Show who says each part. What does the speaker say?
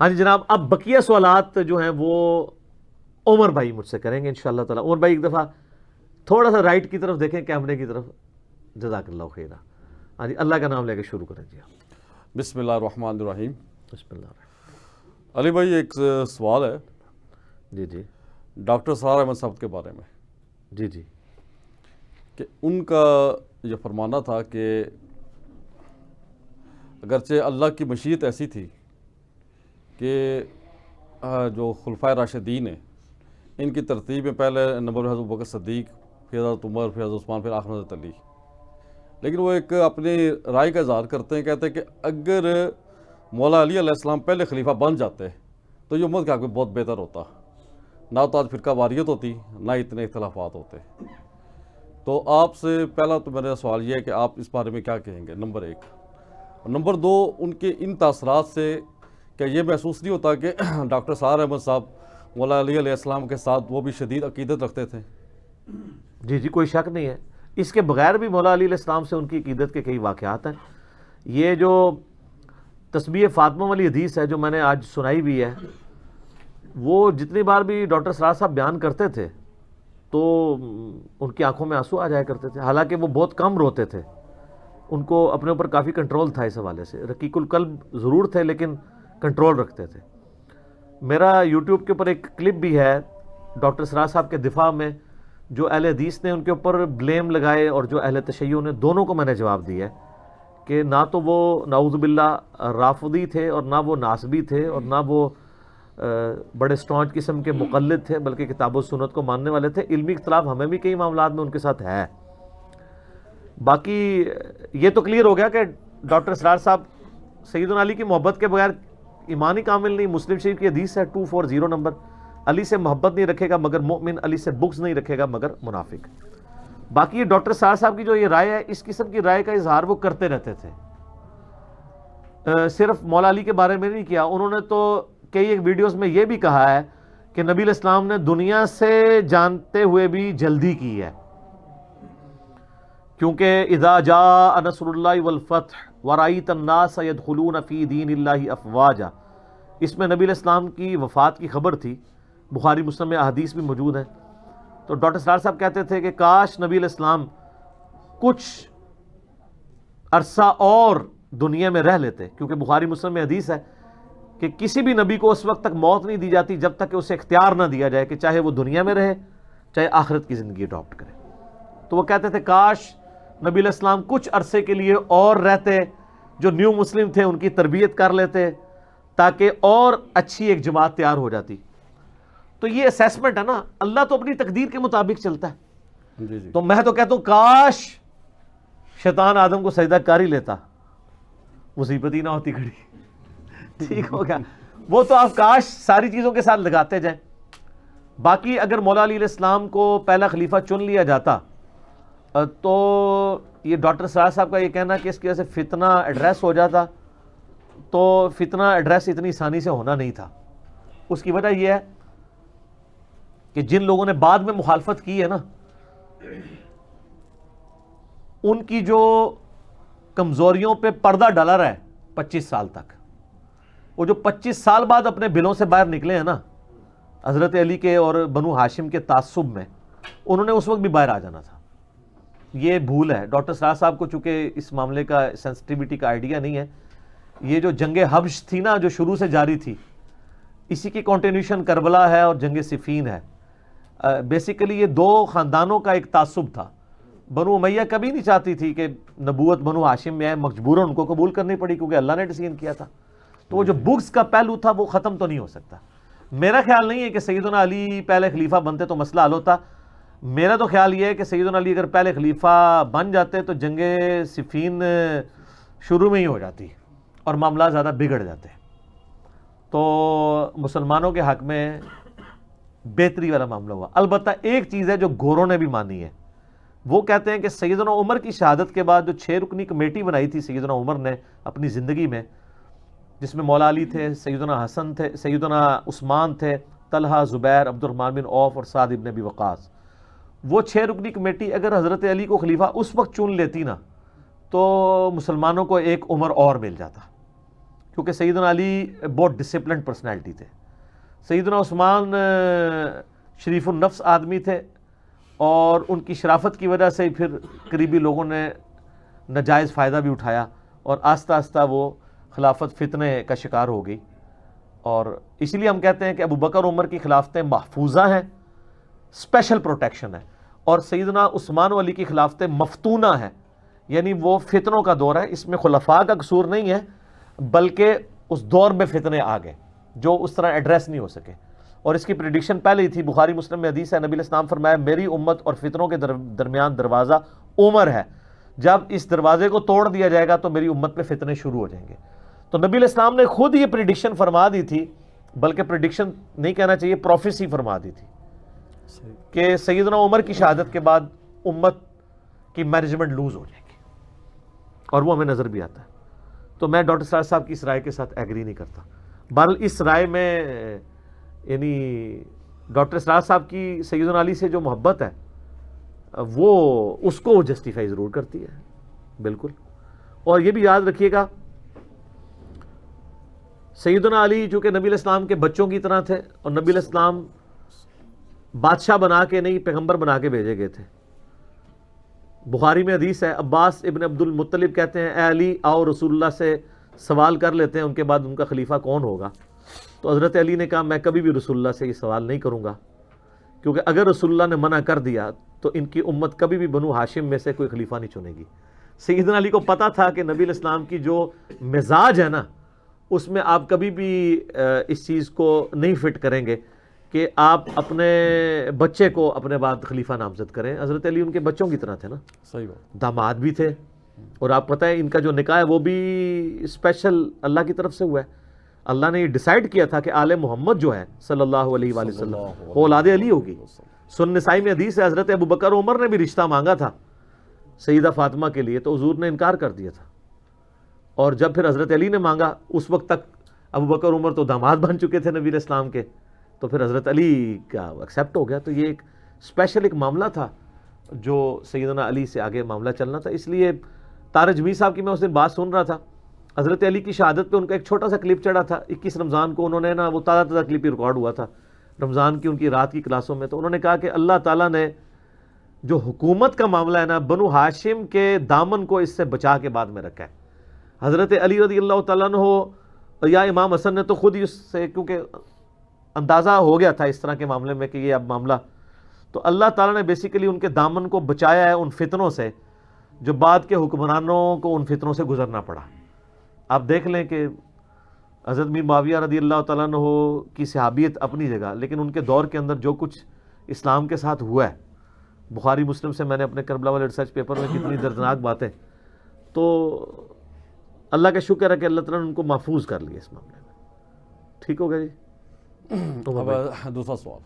Speaker 1: ہاں جی جناب، اب بقیہ سوالات جو ہیں وہ عمر بھائی مجھ سے کریں گے انشاءاللہ تعالی۔ عمر بھائی ایک دفعہ تھوڑا سا رائٹ کی طرف دیکھیں، کیمرے کی طرف، جزاک اللہ خیرہ۔ ہاں جی، اللہ کا نام لے کے شروع کریں جی۔
Speaker 2: بسم اللہ الرحمن الرحیم۔
Speaker 1: بسم اللہ الرحمن۔
Speaker 2: علی بھائی ایک سوال ہے
Speaker 1: جی جی
Speaker 2: ڈاکٹر سرار احمد صاحب کے بارے میں،
Speaker 1: جی جی
Speaker 2: کہ ان کا یہ فرمانا تھا کہ اگرچہ اللہ کی مشیت ایسی تھی کہ جو خلفائے راشدین ہیں ان کی ترتیب میں پہلے نمبر حضرت ابوبکر صدیق، پھر حضرت عمر، پھر حضرت عثمان، پھر آخر حضرت علی، لیکن وہ ایک اپنی رائے کا اظہار کرتے ہیں، کہتے ہیں کہ اگر مولا علی علیہ السلام پہلے خلیفہ بن جاتے تو یہ امت کا کوئی بہت بہتر ہوتا، نہ تو آج فرقہ واریت ہوتی، نہ اتنے اختلافات ہوتے۔ تو آپ سے پہلا تو میرا سوال یہ ہے کہ آپ اس بارے میں کیا کہیں گے، نمبر ایک۔ اور نمبر دو، ان کے ان تاثرات سے کیا یہ محسوس نہیں ہوتا کہ ڈاکٹر سرار احمد صاحب مولا علی علیہ السلام کے ساتھ وہ بھی شدید عقیدت رکھتے تھے؟
Speaker 1: جی جی، کوئی شک نہیں ہے، اس کے بغیر بھی مولا علی علیہ السلام سے ان کی عقیدت کے کئی واقعات ہیں۔ یہ جو تسبیح فاطمہ والی حدیث ہے جو میں نے آج سنائی بھی ہے، وہ جتنی بار بھی ڈاکٹر سرار صاحب بیان کرتے تھے تو ان کی آنکھوں میں آنسو آ جایا کرتے تھے، حالانکہ وہ بہت کم روتے تھے، ان کو اپنے اوپر کافی کنٹرول تھا اس حوالے سے، رقیق القلب ضرور تھے لیکن کنٹرول رکھتے تھے۔ میرا یوٹیوب کے اوپر ایک کلپ بھی ہے ڈاکٹر سرار صاحب کے دفاع میں، جو اہل حدیث نے ان کے اوپر بلیم لگائے اور جو اہل تشیع نے، دونوں کو میں نے جواب دیا ہے کہ نہ تو وہ نعوذ باللہ رافضی تھے اور نہ وہ ناسبی تھے اور نہ وہ بڑے اسٹانچ قسم کے مقلد تھے، بلکہ کتاب و سنت کو ماننے والے تھے۔ علمی اختلاف ہمیں بھی کئی معاملات میں ان کے ساتھ ہے۔ باقی یہ تو کلیئر ہو گیا کہ ڈاکٹر سرار صاحب سیدنا علی کی محبت کے بغیر ایمان ہی کامل نہیں۔ مسلم شریف کی حدیث ہے 240 نمبر، علی سے محبت نہیں رکھے گا مگر مومن، علی سے بغض نہیں رکھے گا مگر منافق۔ باقی یہ ڈاکٹر سرار صاحب کی جو یہ رائے ہے، اس قسم کی رائے کا اظہار وہ کرتے رہتے تھے، صرف مولا علی کے بارے میں نہیں کیا۔ انہوں نے تو کئی ایک ویڈیوز میں یہ بھی کہا ہے کہ نبی علیہ السلام نے دنیا سے جانتے ہوئے بھی جلدی کی ہے، کیونکہ اذا جاء نصر اللہ والفتح ورأیت الناس يدخلون فی دین اللہ افواجا، اس میں نبی علیہ السلام کی وفات کی خبر تھی، بخاری مسلم میں احادیث بھی موجود ہیں۔ تو ڈاکٹر سرار صاحب کہتے تھے کہ کاش نبی علیہ السلام کچھ عرصہ اور دنیا میں رہ لیتے، کیونکہ بخاری مسلم میں حدیث ہے کہ کسی بھی نبی کو اس وقت تک موت نہیں دی جاتی جب تک کہ اسے اختیار نہ دیا جائے کہ چاہے وہ دنیا میں رہے چاہے آخرت کی زندگی اڈاپٹ کرے۔ تو وہ کہتے تھے کاش نبی علیہ السلام کچھ عرصے کے لیے اور رہتے، جو نیو مسلم تھے ان کی تربیت کر لیتے تاکہ اور اچھی ایک جماعت تیار ہو جاتی۔ تو یہ اسیسمنٹ ہے نا، اللہ تو اپنی تقدیر کے مطابق چلتا ہے۔
Speaker 2: جی جی۔
Speaker 1: تو میں تو کہتا ہوں کاش شیطان آدم کو سجدہ کر ہی لیتا، مصیبت ہی نہ ہوتی کھڑی۔ ٹھیک ہو گیا، وہ تو آپ کاش ساری چیزوں کے ساتھ لگاتے جائیں۔ باقی اگر مولا علی علیہ السلام کو پہلا خلیفہ چن لیا جاتا تو یہ ڈاکٹر سرار صاحب کا یہ کہنا کہ اس کی وجہ سے فتنہ ایڈریس ہو جاتا، تو فتنہ ایڈریس اتنی آسانی سے ہونا نہیں تھا۔ اس کی وجہ یہ ہے کہ جن لوگوں نے بعد میں مخالفت کی ہے نا، ان کی جو کمزوریوں پہ پردہ ڈالا رہا ہے 25 سال تک، وہ جو 25 سال بعد اپنے بلوں سے باہر نکلے ہیں نا حضرت علی کے اور بنو ہاشم کے تعصب میں، انہوں نے اس وقت بھی باہر آ جانا تھا۔ یہ بھول ہے ڈاکٹر سرار صاحب کو، چونکہ اس معاملے کا سینسٹیوٹی کا آئیڈیا نہیں ہے۔ یہ جو جنگ حبش تھی نا، جو شروع سے جاری تھی، اسی کی کنٹینیوشن کربلا ہے اور جنگ صفین ہے۔ بیسیکلی یہ دو خاندانوں کا ایک تعصب تھا۔ بنو امیہ کبھی نہیں چاہتی تھی کہ نبوت بنو ہاشم میں آئے، مجبوراً ان کو قبول کرنی پڑی کیونکہ اللہ نے ڈیسیژن کیا تھا۔ تو وہ جو بغض کا پہلو تھا وہ ختم تو نہیں ہو سکتا۔ میرا خیال نہیں ہے کہ سیدنا علی پہلے خلیفہ بنتے تو مسئلہ حل ہوتا۔ میرا تو خیال یہ ہے کہ سیدنا علی اگر پہلے خلیفہ بن جاتے تو جنگ صفین شروع میں ہی ہو جاتی اور معاملات زیادہ بگڑ جاتے، تو مسلمانوں کے حق میں بہتری والا معاملہ ہوا۔ البتہ ایک چیز ہے جو گوروں نے بھی مانی ہے، وہ کہتے ہیں کہ سیدنا عمر کی شہادت کے بعد جو 6 رکنی کمیٹی بنائی تھی سیدنا عمر نے اپنی زندگی میں، جس میں مولا علی تھے، سیدنا حسن تھے، سیدنا عثمان تھے، طلحہ، زبیر، عبد الرحمن بن عوف اور سعد بن ابی وقاص، وہ 6 رکنی کمیٹی اگر حضرت علی کو خلیفہ اس وقت چن لیتی نا تو مسلمانوں کو ایک عمر اور مل جاتا، کیونکہ سیدنا علی بہت ڈسپلنڈ پرسنالٹی تھے. سیدنا عثمان شریف النفس آدمی تھے اور ان کی شرافت کی وجہ سے پھر قریبی لوگوں نے ناجائز فائدہ بھی اٹھایا اور آہستہ آہستہ وہ خلافت فتنے کا شکار ہو گئی. اور اسی لیے ہم کہتے ہیں کہ ابو بکر عمر کی خلافتیں محفوظہ ہیں, اسپیشل پروٹیکشن ہے, اور سیدنا عثمان و علی کی خلافتیں مفتونہ ہیں, یعنی وہ فتنوں کا دور ہے. اس میں خلفاء کا قصور نہیں ہے بلکہ اس دور میں فتنے آ گئے جو اس طرح ایڈریس نہیں ہو سکے. اور اس کی پریڈکشن پہلے ہی تھی, بخاری مسلم میں حدیث ہے, نبی علیہ السلام فرمایا میری امت اور فتنوں کے درمیان دروازہ عمر ہے, جب اس دروازے کو توڑ دیا جائے گا تو میری امت میں فتنے شروع ہو جائیں گے. تو نبی علیہ السلام نے خود یہ پریڈکشن فرما دی تھی, بلکہ پریڈکشن نہیں کہنا چاہیے, پروفیسی فرما دی تھی کہ سیدنا عمر کی شہادت کے بعد امت کی مینجمنٹ لوز ہو جائے گی, اور وہ ہمیں نظر بھی آتا ہے. تو میں ڈاکٹر سراج صاحب کی اس رائے کے ساتھ ایگری نہیں کرتا. بہرحال اس رائے میں یعنی ڈاکٹر سراج صاحب کی سیدنا علی سے جو محبت ہے وہ اس کو جسٹیفائی ضرور کرتی ہے, بالکل. اور یہ بھی یاد رکھیے گا سیدنا علی چونکہ نبی علیہ السلام کے بچوں کی طرح تھے, اور نبی علیہ السلام بادشاہ بنا کے نہیں پیغمبر بنا کے بھیجے گئے تھے. بخاری میں حدیث ہے, عباس ابن عبد المطلب کہتے ہیں اے علی آؤ رسول اللہ سے سوال کر لیتے ہیں ان کے بعد ان کا خلیفہ کون ہوگا. تو حضرت علی نے کہا میں کبھی بھی رسول اللہ سے یہ سوال نہیں کروں گا, کیونکہ اگر رسول اللہ نے منع کر دیا تو ان کی امت کبھی بھی بنو ہاشم میں سے کوئی خلیفہ نہیں چنے گی. سیدنا علی کو پتا تھا کہ نبی علیہ السلام کی جو مزاج ہے نا اس میں آپ کبھی بھی اس چیز کو نہیں فٹ کریں گے کہ آپ اپنے بچے کو اپنے بعد خلیفہ نامزد کریں. حضرت علی ان کے بچوں کی طرح تھے نا,
Speaker 2: صحیح بات,
Speaker 1: داماد بھی تھے, اور آپ پتہ ہے ان کا جو نکاح ہے وہ بھی اسپیشل اللہ کی طرف سے ہوا ہے. اللہ نے یہ ڈیسائیڈ کیا تھا کہ آل محمد جو ہے صلی اللہ علیہ وآلہ وسلم وہ اولاد علی ہوگی. سنن نسائی میں حدیث ہے حضرت ابو بکر عمر نے بھی رشتہ مانگا تھا سیدہ فاطمہ کے لیے, تو حضور نے انکار کر دیا تھا. اور جب پھر حضرت علی نے مانگا, اس وقت تک ابو بکر عمر تو داماد بن چکے تھے نبی علیہ السلام کے, تو پھر حضرت علی کا ایکسیپٹ ہو گیا. تو یہ ایک اسپیشل ایک معاملہ تھا جو سیدنا علی سے آگے معاملہ چلنا تھا. اس لیے طارق جمیل صاحب کی میں اس دن بات سن رہا تھا, حضرت علی کی شہادت پہ ان کا ایک چھوٹا سا کلپ چڑھا تھا 21 رمضان کو, انہوں نے نا وہ تازہ کلپ ہی ریکارڈ ہوا تھا رمضان کی ان کی رات کی کلاسوں میں. تو انہوں نے کہا کہ اللہ تعالیٰ نے جو حکومت کا معاملہ ہے نا بنو ہاشم کے دامن کو اس سے بچا کے بعد میں رکھا ہے. حضرت علی رضی اللہ تعالیٰ عنہ یا امام حسن نے تو خود ہی اس سے, کیونکہ اندازہ ہو گیا تھا اس طرح کے معاملے میں کہ یہ اب معاملہ, تو اللہ تعالیٰ نے بیسیکلی ان کے دامن کو بچایا ہے ان فتنوں سے جو بعد کے حکمرانوں کو ان فتنوں سے گزرنا پڑا. آپ دیکھ لیں کہ حضرت میر معاویہ رضی اللہ تعالیٰ عنہ کی صحابیت اپنی جگہ, لیکن ان کے دور کے اندر جو کچھ اسلام کے ساتھ ہوا ہے, بخاری مسلم سے میں نے اپنے کربلا والے ریسرچ پیپر میں کتنی دردناک باتیں, تو اللہ کا شکر ہے کہ اللہ تعالیٰ نے ان کو محفوظ کر لیا اس معاملے میں. ٹھیک ہو گیا جی.
Speaker 2: اب دوسرا سوال.